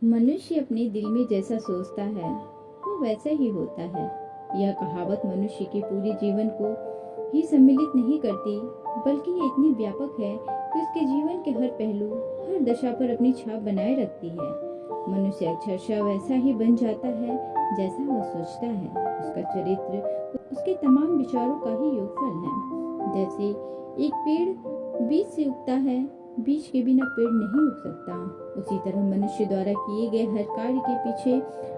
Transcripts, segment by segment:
मनुष्य अपने दिल में जैसा सोचता है वो वैसा ही होता है। यह कहावत मनुष्य के पूरे जीवन को ही सम्मिलित नहीं करती, बल्कि ये इतनी व्यापक है कि उसके जीवन के हर पहलू, हर दशा पर अपनी छाप बनाए रखती है। मनुष्य अक्षरशः वैसा ही बन जाता है जैसा वह सोचता है। उसका चरित्र उसके तमाम विचारों का ही योगफल है। जैसे एक पेड़ बीज से उगता है, बीज के बिना पेड़ नहीं उग सकता। उसी तरह मनुष्य द्वारा किए गए हर कार्य के पीछे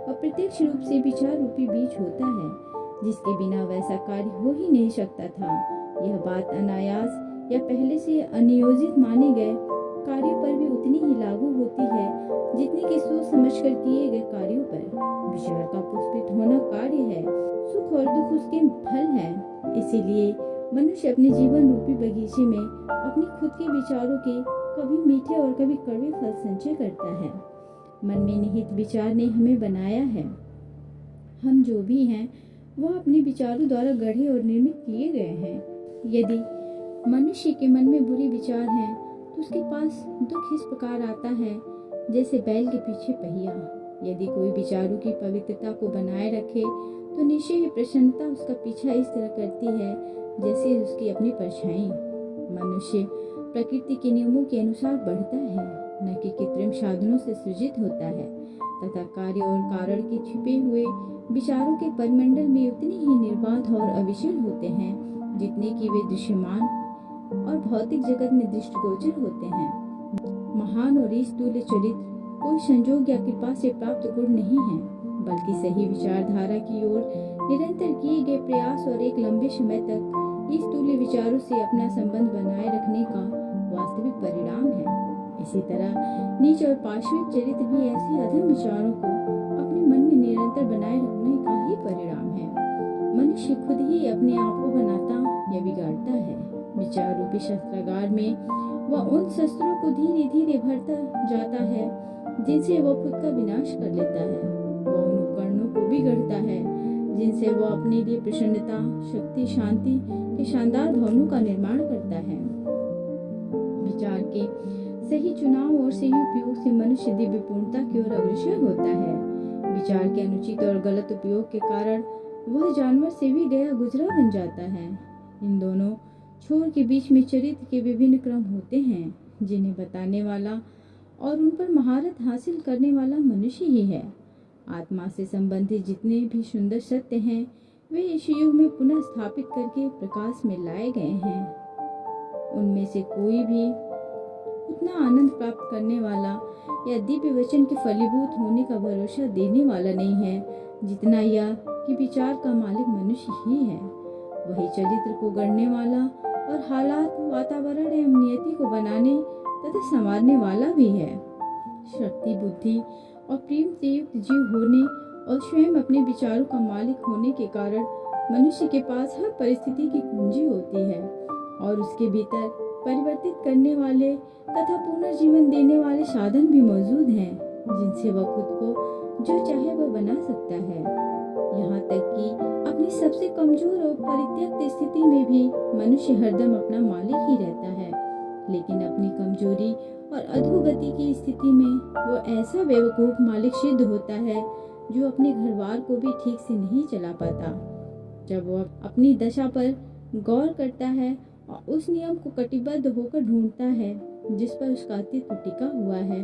अप्रत्यक्ष रूप से विचार रूपी बीज होता है, जिसके बिना वैसा कार्य हो ही नहीं सकता था। यह बात अनायास या पहले से अनियोजित माने गए कार्यों पर भी उतनी ही लागू होती है जितनी कि सोच समझकर किए गए कार्यों पर। विचार का पुष्पित होना कार्य है, सुख और दुख उसके फल है। इसीलिए मनुष्य अपने जीवन रूपी बगीचे में अपने खुद के विचारों के कभी मीठे और कभी कड़वे फल संचय करता है। मन में निहित विचार ने हमें बनाया है। हम जो भी हैं वह अपने विचारों द्वारा गढ़े और निर्मित किए गए हैं। यदि मनुष्य के मन में बुरे विचार हैं तो उसके पास दुख इस प्रकार आता है जैसे बैल के पीछे पहिया। यदि कोई विचारों की पवित्रता को बनाए रखे तो निश्चय ही प्रसन्नता उसका पीछा इस तरह करती है जैसे उसकी अपनी परछाई। मनुष्य प्रकृति के नियमों के अनुसार बढ़ता है, न कि कृत्रिम साधनों से सृजित होता है, तथा कार्य और कारण के छिपे हुए विचारों के परिमंडल में उतने ही निर्बाध और अविचल होते हैं जितने कि वे दृश्यमान और भौतिक जगत में दृष्टिगोचर होते हैं। महान और स्थूल चरित्र कोई संजोग या कृपा से प्राप्त गुण नहीं है, बल्कि सही विचारधारा की ओर निरंतर किए गए प्रयास और एक लंबे समय तक स्थूल विचारों से अपना संबंध बनाए रखने का वास्तविक परिणाम है। इसी तरह नीच और पार्श्विक चरित्र भी ऐसे अधम विचारों को अपने मन में निरंतर बनाए रखने का ही परिणाम है। मनुष्य खुद ही अपने आप को बनाता या बिगाड़ता है। विचार रूपी शस्त्रागार में वह उन शस्त्रों को धीरे धीरे भरता जाता है जिनसे वह खुद का विनाश कर लेता है। वह उन उपकरणों को भी गढ़ता है जिनसे वह अपने लिए प्रसन्नता, शक्ति, शांति के शानदार भवनों का निर्माण करता है। विचार के सही चुनाव और सही उपयोग से मनुष्य दिव्य पूर्णता की ओर अग्रसर होता है। विचार के अनुचित और गलत उपयोग के कारण वह जानवर से भी गया गुजरा बन जाता है। इन दोनों छोर के बीच में चरित्र के विभिन्न क्रम होते हैं जिन्हें बताने वाला और उन पर महारत हासिल करने वाला मनुष्य ही है। आत्मा से संबंधित जितने भी सुंदर सत्य हैं वे इस युग में पुनः स्थापित करके प्रकाश में लाए गए हैं। उनमें से कोई भी उतना आनंद प्राप्त करने वाला या दिव्य वचन के फलीभूत होने का भरोसा देने वाला नहीं है जितना यह कि विचार का मालिक मनुष्य ही है। वही चरित्र को गढ़ने वाला और हालात, वातावरण एवं नियति को बनाने तथा संवारने वाला भी है। शक्ति, बुद्धि और प्रेम से युक्त जीव होने और स्वयं अपने विचारों का मालिक होने के कारण मनुष्य के पास हर परिस्थिति की कुंजी होती है और उसके भीतर परिवर्तित करने वाले तथा पुनर्जीवन देने वाले साधन भी मौजूद हैं जिनसे वह खुद को जो चाहे वह बना सकता है। यहाँ तक कि अपनी सबसे कमजोर और परित्यक्त स्थिति में भी मनुष्य हरदम अपना मालिक ही रहता है, लेकिन अपनी कमजोरी और अधोगति की स्थिति में वो ऐसा बेवकूफ मालिक सिद्ध होता है जो अपने घरबार को भी ठीक से नहीं चला पाता। जब वो अपनी दशा पर गौर करता है और उस नियम को कटिबद्ध होकर ढूंढता है जिस पर उसका अस्तित्व टिका हुआ है,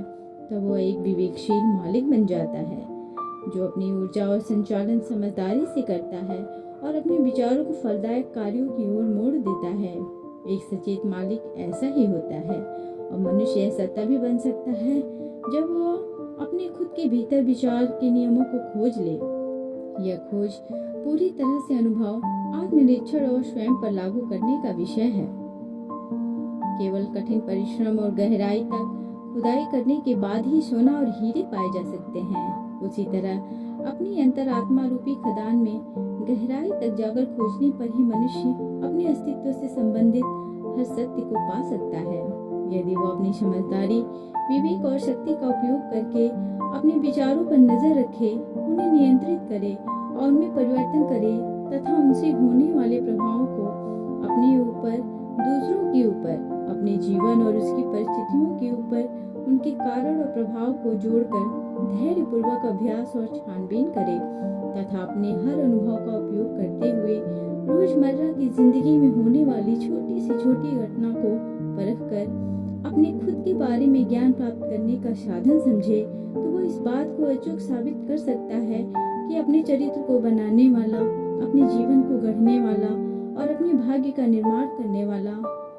तब वो एक विवेकशील मालिक बन जाता है जो अपनी ऊर्जा और संचालन समझदारी से करता है और अपने विचारों को फलदायक कार्यों की ओर मोड़ देता है। एक सचेत मालिक ऐसा ही होता है और मनुष्य ऐसा तभी बन सकता है जब वो अपने खुद के भीतर विचार के नियमों को खोज ले। यह खोज पूरी तरह से अनुभव, आत्मनिरीक्षण और स्वयं पर लागू करने का विषय है। केवल कठिन परिश्रम और गहराई तक खुदाई करने के बाद ही सोना और हीरे पाए जा सकते हैं। उसी तरह अपनी अंतरात्मा रूपी खदान में गहराई तक जाकर खोजने पर ही मनुष्य अपने अस्तित्व से संबंधित हर सत्य को पा सकता है। यदि वो अपनी समझदारी, विवेक और शक्ति का उपयोग करके अपने विचारों पर नजर रखे, उन्हें नियंत्रित करे और उनमें परिवर्तन करे तथा उनसे होने वाले प्रभावों को अपने ऊपर, दूसरों के ऊपर, अपने जीवन और उसकी परिस्थितियों के ऊपर उनके कारण और प्रभाव को जोड़कर धैर्यपूर्वक अभ्यास और छानबीन करे तथा अपने हर अनुभव का उपयोग करते हुए रोजमर्रा की जिंदगी में होने वाली छोटी से छोटी घटना को परखकर अपने खुद के बारे में ज्ञान प्राप्त करने का साधन समझे, तो वो इस बात को अचूक साबित कर सकता है कि अपने चरित्र को बनाने वाला, अपने जीवन को गढ़ने वाला और अपने भाग्य का निर्माण करने वाला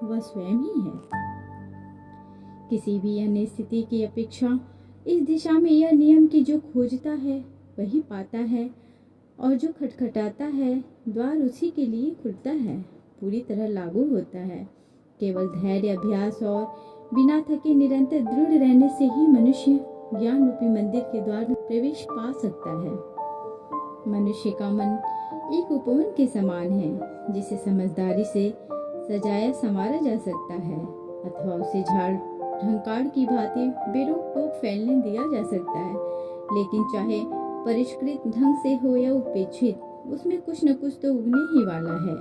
वह स्वयं ही है। किसी भी अन्य स्थिति की अपेक्षा इस दिशा में यह नियम कि जो खोजता है वही पाता है और जो खटखटाता है द्वार उसी के लिए खुलता है, पूरी तरह लागू होता है। केवल धैर्य, अभ्यास और बिना थके निरंतर दृढ़ रहने से ही मनुष्य ज्ञान रूपी मंदिर के द्वार में प्रवेश पा सकता है। मनुष्य का मन एक उपवन के समान है जिसे समझदारी से सजाया संवारा जा सकता है अथवा उसे झाड़ झंकार की भांति बेरोक टोक फैलने दिया जा सकता है, लेकिन चाहे परिष्कृत ढंग से हो या उपेक्षित, उसमें कुछ न कुछ तो उगने ही वाला है।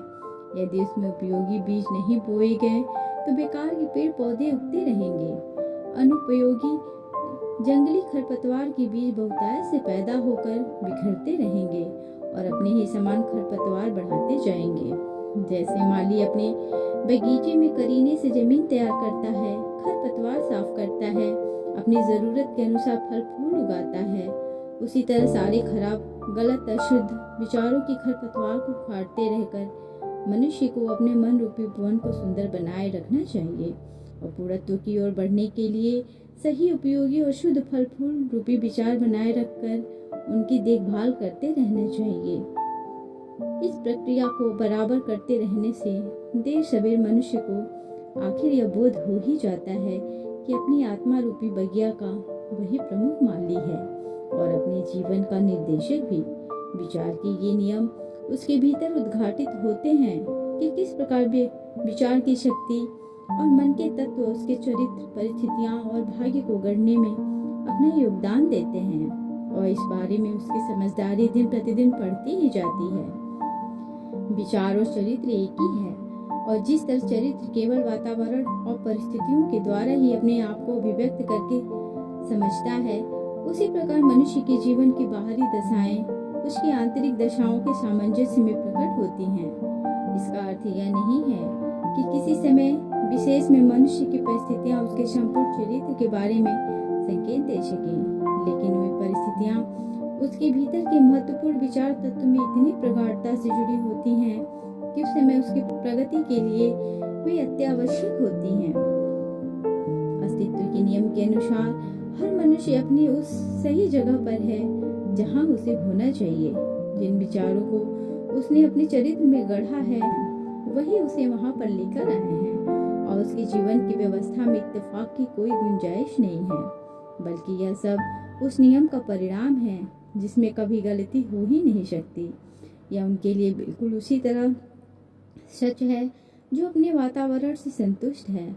यदि उसमें उपयोगी बीज नहीं बोए गए तो बेकार के पेड़ पौधे उगते रहेंगे। अनुपयोगी जंगली खरपतवार के बीज बहुतायत से पैदा होकर बिखरते रहेंगे और अपने ही समान खरपतवार बढ़ाते जाएंगे। जैसे माली अपने बगीचे में करीने से जमीन तैयार करता है, खरपतवार साफ करता है, अपनी जरूरत के अनुसार फल फूल उगाता है, उसी तरह सारे खराब, गलत, अशुद्ध विचारों की खरपतवार को उखाड़ते रहकर मनुष्य को अपने मन रूपी भवन को सुंदर बनाए रखना चाहिए और पूर्णत्व की ओर बढ़ने के लिए सही, उपयोगी और शुद्ध फल फूल रूपी विचार बनाए रखकर उनकी देखभाल करते रहना चाहिए। इस प्रक्रिया को बराबर करते रहने से देर सवेर मनुष्य को आखिर यह बोध हो ही जाता है कि अपनी आत्मा रूपी बगिया का वही प्रमुख माली है और अपने जीवन का निर्देशक भी। विचार के ये नियम उसके भीतर उद्घाटित होते हैं कि किस प्रकार विचार की शक्ति और मन के तत्व उसके चरित्र, परिस्थितियां और भाग्य को गढ़ने में अपना योगदान देते हैं और इस बारे में उसकी समझदारी दिन प्रतिदिन बढ़ती ही जाती है। विचार और चरित्र एक ही है और जिस तरह चरित्र केवल वातावरण और परिस्थितियों के द्वारा ही अपने आप को अभिव्यक्त करके समझता है, उसी प्रकार मनुष्य के जीवन की बाहरी दशाएं उसकी आंतरिक दशाओं के सामंजस्य में प्रकट होती हैं। इसका अर्थ यह नहीं है कि किसी समय विशेष में मनुष्य की परिस्थितियां उसके संपूर्ण चरित्र के बारे में संकेत दे सकें, लेकिन वे परिस्थितियां उसके भीतर के महत्वपूर्ण विचार तत्व में इतनी प्रगाढ़ता से जुड़ी होती हैं कि उस समय उसकी प्रगति के लिए वे अत्यावश्यक होती हैं। अस्तित्व के नियम के अनुसार हर मनुष्य अपनी उस सही जगह पर है जहां उसे होना चाहिए। जिन विचारों को उसने अपने चरित्र में गढ़ा है वही उसे वहां पर लेकर आए हैं और उसके जीवन की व्यवस्था में इत्तेफाक की कोई गुंजाइश नहीं है, बल्कि यह सब उस नियम का परिणाम है जिसमें कभी गलती हो ही नहीं सकती। यह उनके लिए बिल्कुल उसी तरह सच है जो अपने वातावरण से संतुष्ट है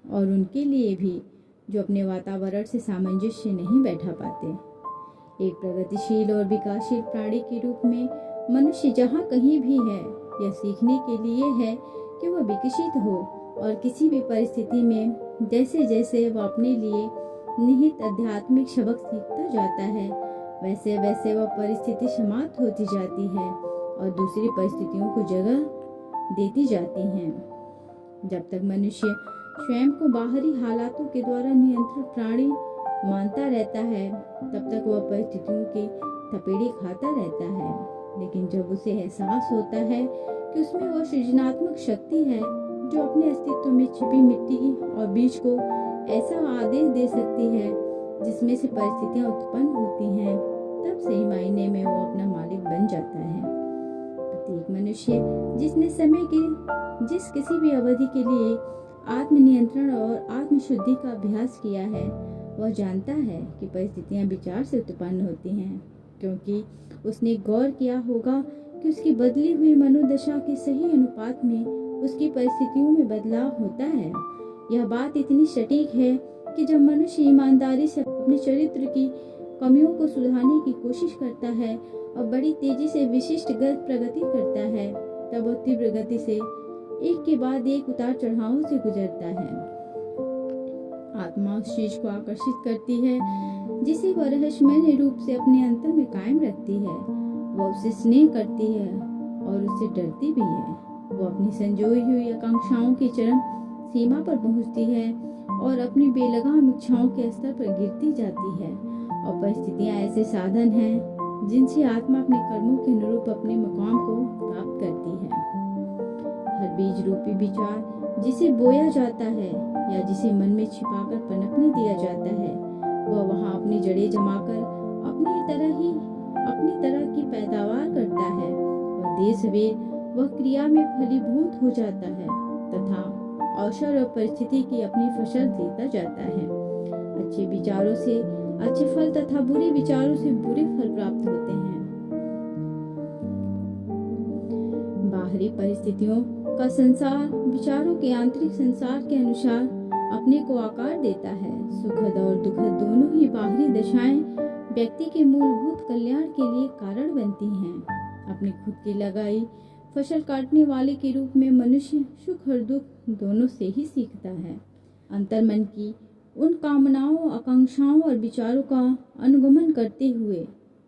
और उनके लिए भी जो अपने वातावरण से सामंजस्य नहीं बैठा पाते। एक प्रगतिशील और विकासशील प्राणी के रूप में मनुष्य जहाँ कहीं भी है, यह सीखने के लिए है कि वह विकसित हो और किसी भी परिस्थिति में जैसे जैसे वह अपने लिए निहित आध्यात्मिक सबक सीखता जाता है, वैसे वैसे वह परिस्थिति समाप्त होती जाती है और दूसरी परिस्थितियों को जगह देती जाती हैं। जब तक मनुष्य स्वयं को बाहरी हालातों के द्वारा नियंत्रित प्राणी मानता रहता है, तब तक वह परिस्थितियों के थपेड़े खाता रहता है। लेकिन जब उसे एहसास होता है कि उसमें वह सृजनात्मक शक्ति है जो अपने अस्तित्व में छिपी मिट्टी और बीज को ऐसा आदेश दे सकती है जिसमें से परिस्थितियां उत्पन्न होती हैं, तब सही मायने में वो अपना मालिक बन जाता है। प्रत्येक मनुष्य जिसने समय के जिस किसी भी अवधि के लिए आत्मनियंत्रण और आत्मशुद्धि का अभ्यास किया है, वह जानता है कि परिस्थितियां विचार से उत्पन्न होती हैं, क्योंकि उसने गौर किया होगा कि उसकी बदली हुई मनोदशा के सही अनुपात में उसकी परिस्थितियों में बदलाव होता है। यह बात इतनी सटीक है कि जब मनुष्य ईमानदारी से अपने चरित्र की कमियों को सुधारने की कोशिश करता है और बड़ी तेजी से विशिष्ट प्रगति करता है, तब वह तीव्र गति से एक के बाद एक उतार चढ़ावों से गुजरता है। आत्मा उस चीज को आकर्षित करती है जिसे वह रहस्यमय रूप से अपने अंतर में कायम रखती है। वह उसे स्नेह करती है और उससे डरती भी है। वो अपनी संजोई हुई आकांक्षाओं की चरम सीमा पर पहुंचती है और अपनी बेलगाम इच्छाओं के स्तर पर गिरती जाती है। और परिस्थितियां ऐसे साधन हैं जिनसे आत्मा अपने कर्मों के अनुरूप अपने मुकाम को प्राप्त करती है। हर बीज रूपी विचार जिसे बोया जाता है या जिसे मन में छिपाकर पनपने दिया जाता है, वह वहाँ अपनी जड़ें जमाकर अपनी तरह की पैदावार करता है और देर सवेर वह क्रिया में फलीभूत हो जाता है तथा अवसर और परिस्थिति की अपनी फसल देता जाता है। अच्छे विचारों से अच्छे फल तथा बुरे विचारों से बुरे फल प्राप्त होते हैं। बाहरी परिस्थितियों का संसार विचारों के आंतरिक संसार के अनुसार अपने को आकार देता है। सुखद और दुखद दोनों ही बाहरी दशाएं व्यक्ति के मूलभूत कल्याण के लिए कारण बनती हैं। अपनी खुद की लगाई फसल काटने वाले के रूप में मनुष्य सुख और दुख दोनों से ही सीखता है। अंतर्मन की उन कामनाओं, आकांक्षाओं और विचारों का अनुगमन करते हुए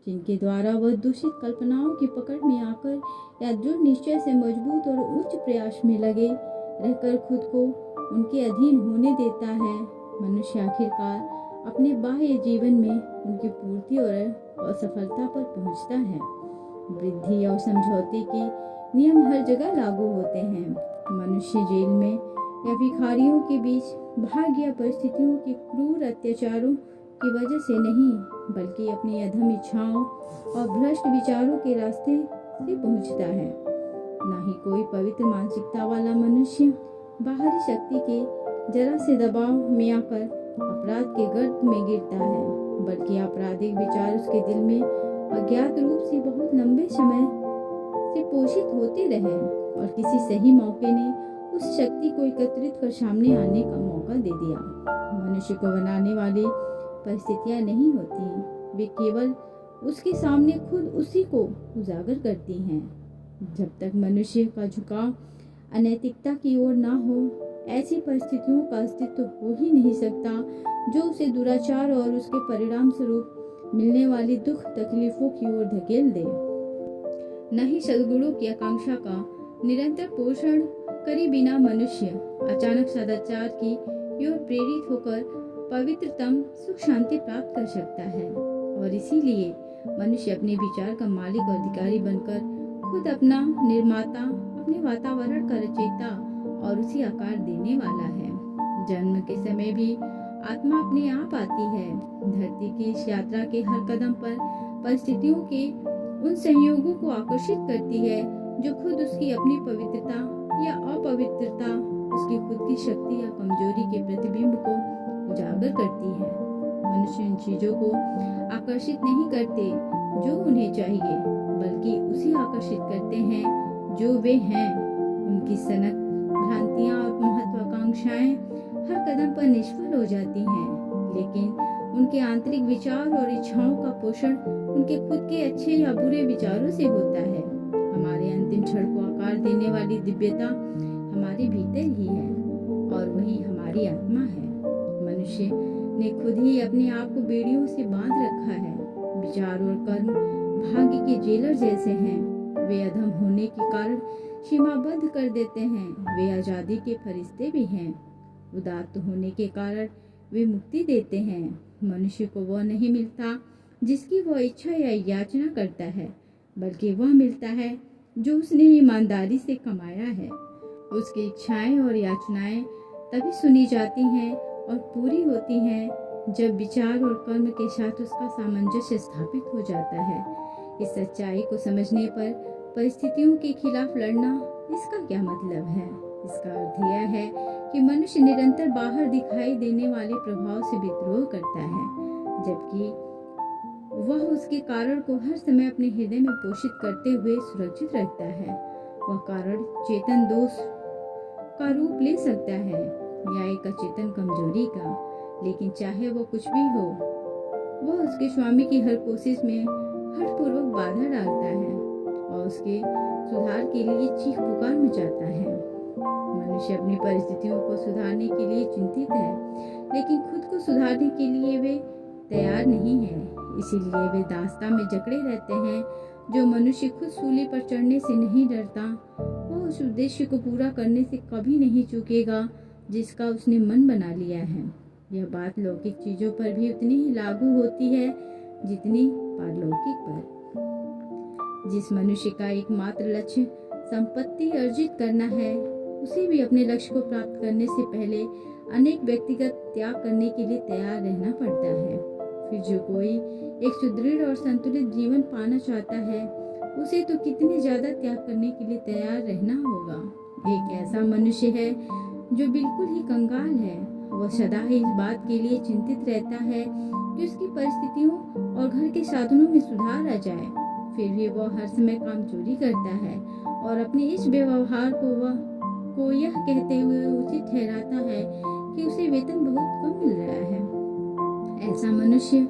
जिनके द्वारा वह दूषित कल्पनाओं की पकड़ में आकर या दृढ़ निश्चय से मजबूत और उच्च प्रयास में लगे रहकर खुद को उनके अधीन होने देता है, मनुष्य आखिरकार अपने बाह्य जीवन में उनकी पूर्ति और असफलता पर पहुंचता है। वृद्धि और समझौते के नियम हर जगह लागू होते हैं। मनुष्य जेल में या भिखारियों के बीच भाग्य या परिस्थितियों के क्रूर अत्याचारों की वजह से नहीं, बल्कि अपनी अधम इच्छाओं और भ्रष्ट विचारों के रास्ते से पहुंचता है। न ही कोई पवित्र मानसिकता वाला मनुष्य बाहरी शक्ति के जरा से दबाव में आकर अपराध के गर्त में गिरता है, बल्कि आपराधिक विचार उसके दिल में अज्ञात रूप से बहुत लंबे समय से पोषित होते रहे और किसी सही मौके ने उस शक्ति को एकत्रित कर सामने आने का मौका दे दिया। मनुष्य को बनाने वाली परिस्थितियां नहीं होती, वे केवल उसके सामने खुद उसी को उजागर करती हैं। जब तक मनुष्य का झुकाव अनैतिकता की ओर ना हो, ऐसी परिस्थितियों का अस्तित्व हो ही नहीं सकता जो उसे दुराचार और उसके परिणाम स्वरूप मिलने वाली दुख तकलीफों की ओर धकेल दे। न ही सद्गुणों की आकांक्षा का निरंतर पोषण करे बिना मनुष्य अचानक सदाचार की ओर प्रेरित होकर पवित्रतम सुख शांति प्राप्त कर सकता है। और इसीलिए मनुष्य अपने विचार का मालिक और अधिकारी बनकर खुद अपना निर्माता, अपने वातावरण का रचयिता और उसी आकार देने वाला है। जन्म के समय भी आत्मा अपने आप आती है। धरती की इस यात्रा के हर कदम पर परिस्थितियों के उन संयोगों को आकर्षित करती है जो खुद उसकी अपनी पवित्रता या अपवित्रता, उसकी खुद की शक्ति या कमजोरी के प्रतिबिंब को उजागर करती है। मनुष्य इन चीजों को आकर्षित नहीं करते जो उन्हें चाहिए, बल्कि उसे आकर्षित करते हैं जो वे हैं। उनकी सनक, भ्रांतियां और महत्वाकांक्षाएं हर कदम पर निष्फल हो जाती हैं, लेकिन उनके आंतरिक विचार और इच्छाओं का पोषण उनके खुद के अच्छे या बुरे विचारों से होता है। हमारे अंतिम क्षण को आकार देने वाली दिव्यता हमारे भीतर ही है और वही हमारी आत्मा है। मनुष्य ने खुद ही अपने आप को बेड़ियों से बांध रखा है। विचार और कर्म भाग्य के जेलर जैसे हैं। वे अधम होने के कारण सीमाबद्ध कर देते हैं। वे आजादी के फरिश्ते भी हैं। उदात्त होने के कारण वे मुक्ति देते हैं। मनुष्य को वह नहीं मिलता जिसकी वह इच्छा या याचना करता है, बल्कि वह मिलता है जो उसने ईमानदारी से कमाया है। उसकी इच्छाएं और याचनाएं तभी सुनी जाती हैं और पूरी होती हैं जब विचार और कर्म के साथ उसका सामंजस्य स्थापित हो जाता है। इस सच्चाई को समझने पर परिस्थितियों के खिलाफ लड़ना इसका क्या मतलब है? इसका अर्थ यह है कि मनुष्य निरंतर बाहर दिखाई देने वाले प्रभाव से विद्रोह करता है, जबकि वह उसके कारण को हर समय अपने हृदय में पोषित करते हुए सुरक्षित रखता है। वह कारण चेतन दोष का रूप ले सकता है या एक अचेतन कमजोरी का, लेकिन चाहे वो कुछ भी हो, वह उसके स्वामी की हर कोशिश में हठपूर्वक बाधा डालता है और उसके सुधार के लिए चीख पुकार मचाता है। मनुष्य अपनी परिस्थितियों को सुधारने के लिए चिंतित है, लेकिन खुद को सुधारने के लिए वे तैयार नहीं है, इसीलिए वे दास्तां में जकड़े रहते हैं। जो मनुष्य खुद सूली पर चढ़ने से नहीं डरता, वह उस उद्देश्य को पूरा करने से कभी नहीं चूकेगा जिसका उसने मन बना लिया है। यह बात लौकिक चीजों पर भी उतनी ही लागू होती है जितनी पारलौकिक पर। जिस मनुष्य का एकमात्र लक्ष्य संपत्ति अर्जित करना है, उसे भी अपने लक्ष्य को प्राप्त करने से पहले अनेक व्यक्तिगत त्याग करने के लिए तैयार रहना पड़ता है। फिर जो कोई एक सुदृढ़ और संतुलित जीवन पाना चाहता है, उसे तो कितने ज्यादा त्याग करने के लिए तैयार रहना होगा। एक ऐसा मनुष्य है जो बिल्कुल ही कंगाल है, वह सदा ही इस बात के लिए चिंतित रहता है कि उसकी परिस्थितियों और घर के साधनों में सुधार आ जाए। फिर भी वह हर समय काम चोरी करता है और अपने इस व्यवहार को यह कहते हुए उचित ठहराता है कि उसे वेतन बहुत कम मिल रहा है। ऐसा मनुष्य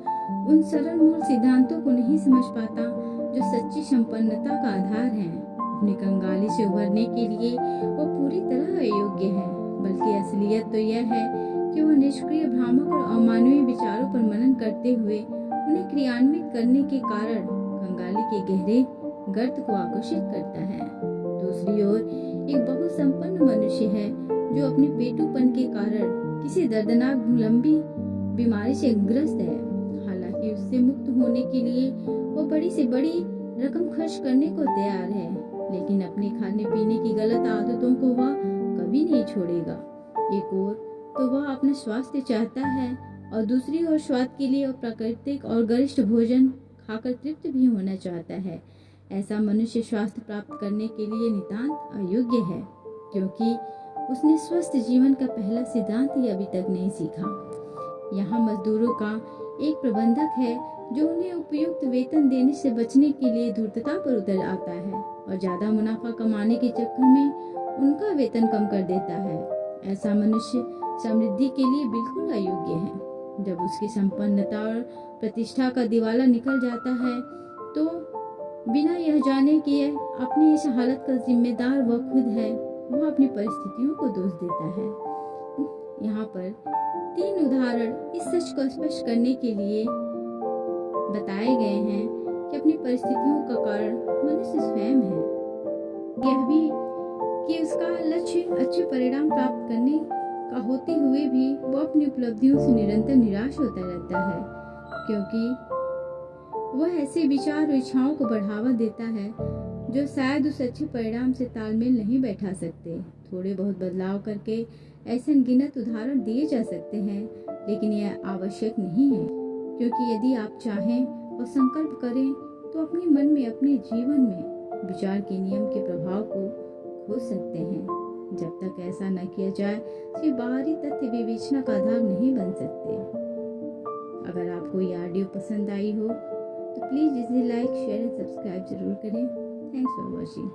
उन सरल मूल सिद्धांतों को नहीं समझ पाता जो सच्ची संपन्नता का आधार है। अपनी कंगाली से उभरने के लिए वो पूरी तरह अयोग्य है, बल्कि असलियत तो यह है कि वह निष्क्रिय, भ्रामक और अमानवीय विचारों पर मनन करते हुए उन्हें क्रियान्वित करने के कारण कंगाली के गहरे गर्त को आकर्षित करता है। दूसरी ओर एक बहुत संपन्न मनुष्य है जो अपने पेटूपन के कारण किसी दर्दनाक लंबी बीमारी से ग्रस्त है। हालांकि उससे मुक्त होने के लिए वो बड़ी से बड़ी रकम खर्च करने को तैयार है, लेकिन अपने खाने पीने की गलत आदतों को वह कभी नहीं छोड़ेगा। एक ओर तो वह अपना स्वास्थ्य चाहता है और दूसरी ओर स्वाद के लिए प्राकृतिक और गरिष्ठ भोजन खाकर तृप्त भी होना चाहता है। ऐसा मनुष्य स्वास्थ्य प्राप्त करने के लिए नितांत अयोग्य है, क्योंकि उसने स्वस्थ जीवन का पहला सिद्धांत ही अभी तक नहीं सीखा। यहाँ मजदूरों का एक प्रबंधक है जो उन्हें उपयुक्त वेतन देने से बचने के लिए धूर्तता पर उतर आता है और ज्यादा मुनाफा कमाने के चक्कर में उनका वेतन कम कर देता है। ऐसा मनुष्य समृद्धि के लिए बिल्कुल अयोग्य है। जब उसकी संपन्नता और प्रतिष्ठा का दिवाला निकल जाता है तो बिना यह जाने कि अपनी इस हालत का जिम्मेदार वह खुद है, वह अपनी परिस्थितियों को दोष देता है। यहाँ पर 3 उदाहरण इस सच को स्पष्ट करने के लिए बताए गए हैं कि अपनी परिस्थितियों का कारण मनुष्य स्वयं है। यह भी कि उसका लक्ष्य अच्छे परिणाम प्राप्त करने का होते हुए भी वह अपनी उपलब्धियों से निरंतर निराश होता रहता है, क्योंकि वह ऐसे विचार और इच्छाओं को बढ़ावा देता है जो शायद उस अच्छे परिणाम से तालमेल नहीं बैठा सकते। थोड़े बहुत बदलाव करके ऐसे अनगिनत उदाहरण दिए जा सकते हैं, लेकिन यह आवश्यक नहीं है, क्योंकि यदि आप चाहें और संकल्प करें तो अपने मन में, अपने जीवन में विचार के नियम के प्रभाव को खोज सकते हैं। जब तक ऐसा न किया जाए, सिर्फ बाहरी तथ्य विवेचना का आधार नहीं बन सकते। अगर आपको ये ऑडियो पसंद आई हो तो प्लीज़ इसे लाइक, शेयर एंड सब्सक्राइब जरूर करें। Thanks for watching.